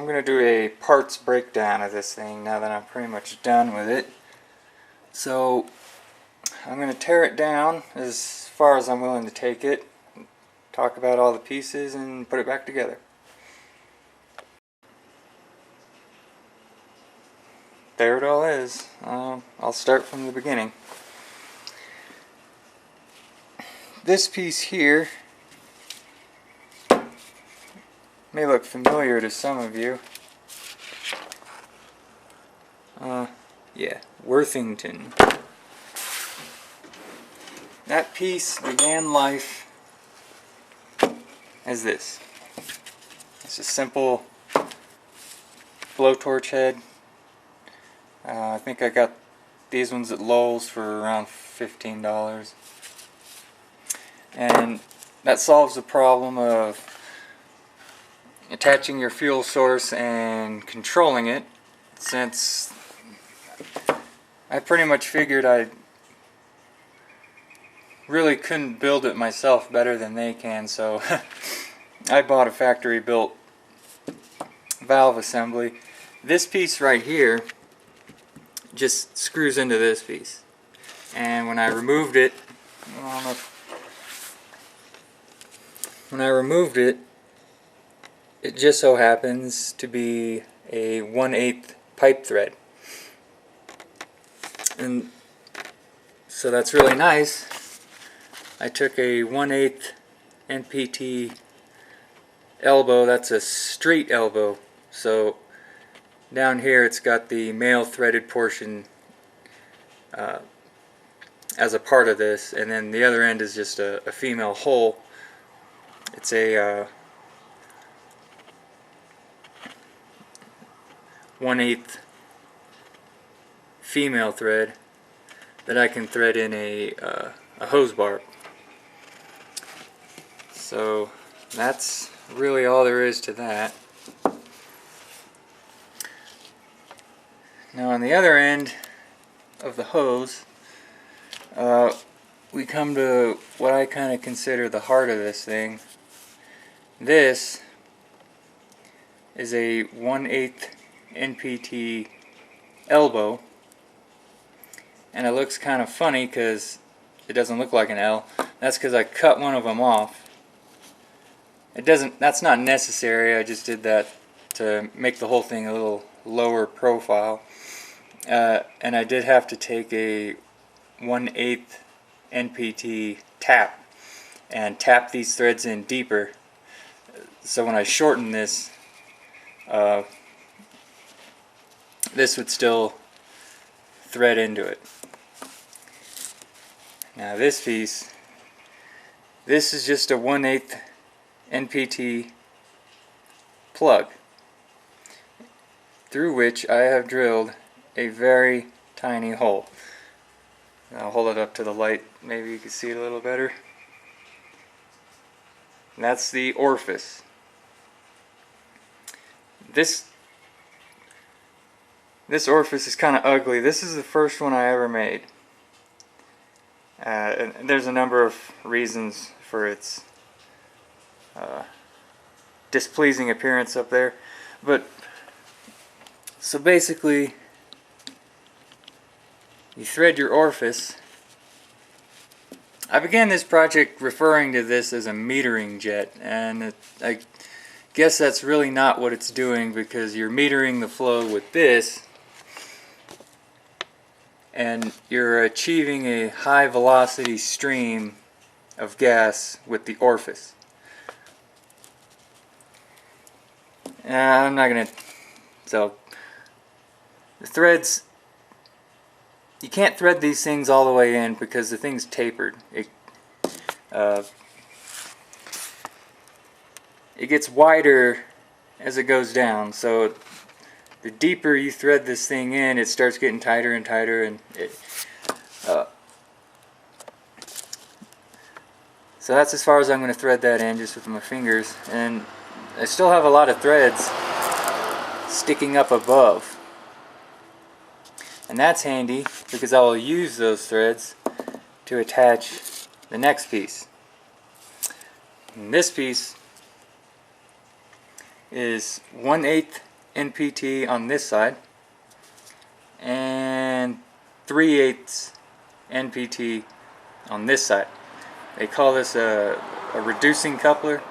I'm going to do a parts breakdown of this thing now that I'm pretty much done with it. So I'm going to tear it down as far as I'm willing to take it, talk about all the pieces, and put it back together. There it all is. I'll start from the beginning. This piece here may look familiar to some of you. Yeah, Worthington. That piece began life as this. It's a simple blowtorch head. I think I got these ones at Lowe's for around $15. And that solves the problem of attaching your fuel source and controlling it, since I pretty much figured I really couldn't build it myself better than they can, so I bought a factory built valve assembly. This piece right here just screws into this piece, and when I removed it, it just so happens to be a 1/8 pipe thread. And so that's really nice. I took a 1/8 NPT elbow, that's a straight elbow. So down here it's got the male threaded portion as a part of this, and then the other end is just a female hole. It's a 1/8 female thread that I can thread in a hose barb. So that's really all there is to that. Now on the other end of the hose, we come to what I kind of consider the heart of this thing. This is a 1/8 NPT elbow, and it looks kind of funny because it doesn't look like an L. That's because I cut one of them off. That's not necessary, I just did that to make the whole thing a little lower profile. And I did have to take a 1/8 NPT tap and tap these threads in deeper, so when I shorten this, this would still thread into it. Now this piece, this is just a 1/8 NPT plug, through which I have drilled a very tiny hole. I'll hold it up to the light, maybe you can see it a little better. And that's the orifice. This orifice is kind of ugly. This is the first one I ever made. And there's a number of reasons for its displeasing appearance up there. But so basically, you thread your orifice. I began this project referring to this as a metering jet, and I guess that's really not what it's doing, because you're metering the flow with this, and you're achieving a high velocity stream of gas with the orifice. I'm not gonna, so the threads, you can't thread these things all the way in because the thing's tapered. It gets wider as it goes down, so the deeper you thread this thing in, it starts getting tighter and tighter, and so that's as far as I'm going to thread that in, just with my fingers. And I still have a lot of threads sticking up above, and that's handy because I will use those threads to attach the next piece. And this piece is 1/8 NPT on this side and 3/8 NPT on this side. They call this a reducing coupler.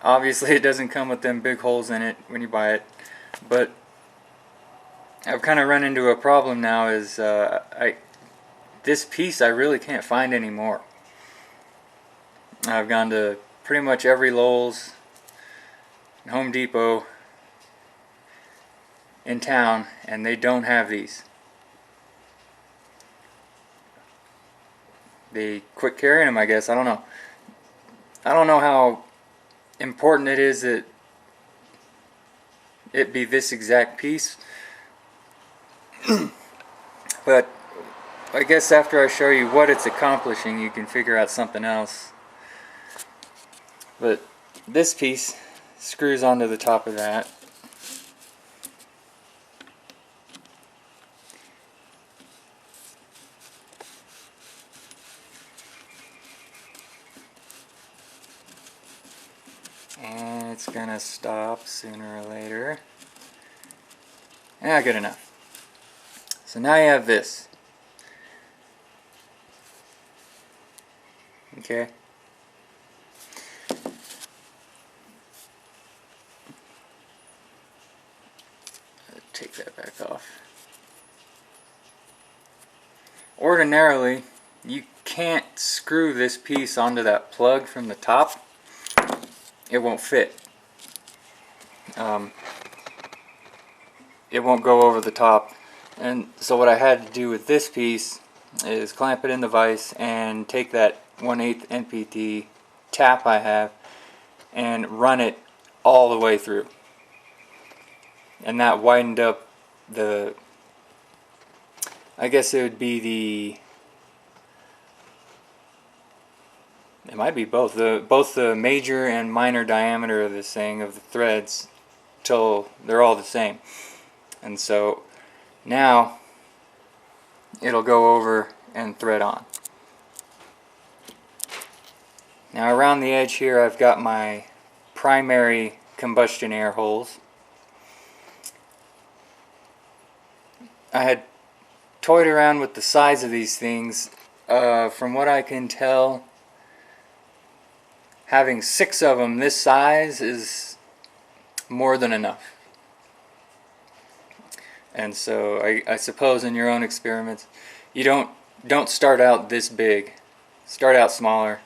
Obviously it doesn't come with them big holes in it when you buy it, but I've kind of run into a problem now is this piece I really can't find anymore. I've gone to pretty much every Lowe's and Home Depot in town and they don't have these. They quit carrying them, I guess. I don't know. I don't know how important it is that it be this exact piece. But I guess after I show you what it's accomplishing, you can figure out something else. But this piece screws onto the top of that. And it's gonna stop sooner or later. Yeah, good enough. So now you have this. Okay. Take that back off. Ordinarily, you can't screw this piece onto that plug from the top. It won't fit. It won't go over the top. And so what I had to do with this piece is clamp it in the vise and take that 1/8 NPT tap I have and run it all the way through. And that widened up the, I guess it would be the, it might be both the major and minor diameter of this thing, of the threads, till they're all the same. And so now it'll go over and thread on. Now around the edge here I've got my primary combustion air holes. I had toyed around with the size of these things. From what I can tell, having 6 of them this size is more than enough. And so I suppose in your own experiments, you don't start out this big. Start out smaller.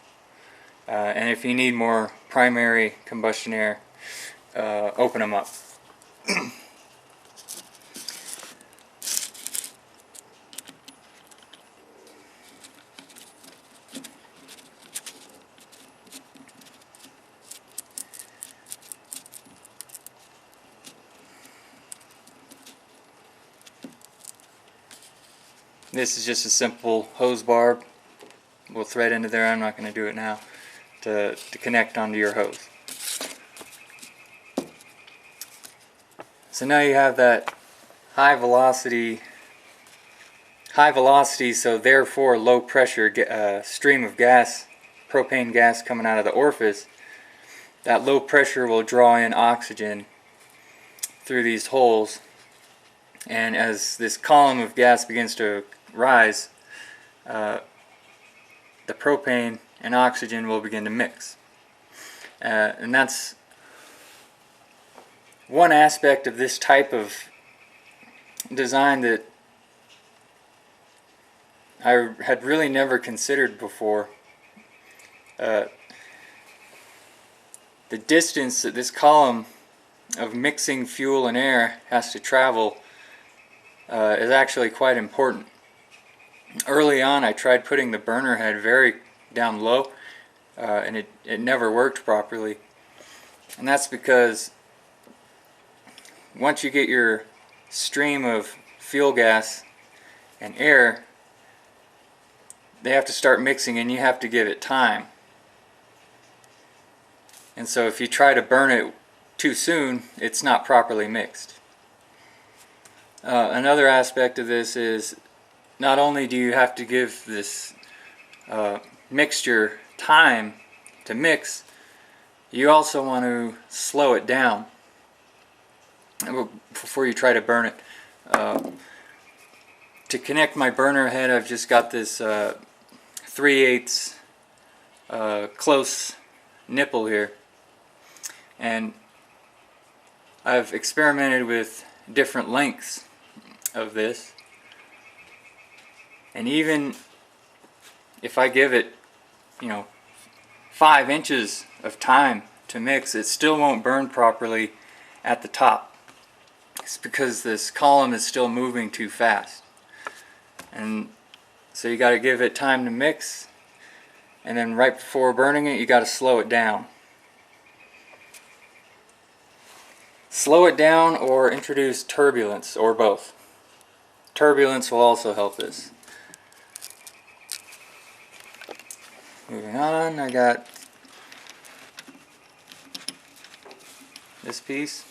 And if you need more primary combustion air, open them up. This is just a simple hose barb. We'll thread into there. I'm not going to do it now. To connect onto your hose. So now you have that high velocity, so therefore low pressure stream of gas, propane gas coming out of the orifice. That low pressure will draw in oxygen through these holes, and as this column of gas begins to rise, the propane and oxygen will begin to mix. And that's one aspect of this type of design that I had really never considered before. The distance that this column of mixing fuel and air has to travel is actually quite important. Early on I tried putting the burner head very down low, and it never worked properly. And that's because once you get your stream of fuel gas and air, they have to start mixing and you have to give it time. And so if you try to burn it too soon, it's not properly mixed. Another aspect of this is not only do you have to give this mixture time to mix, you also want to slow it down. before you try to burn it. To connect my burner head, I've just got this 3/8 close nipple here, and I've experimented with different lengths of this, and even if I give it, 5 inches of time to mix, it still won't burn properly at the top. It's because this column is still moving too fast. And so you got to give it time to mix, and then right before burning it you got to slow it down. Slow it down or introduce turbulence, or both. Turbulence will also help this. Moving on, I got this piece.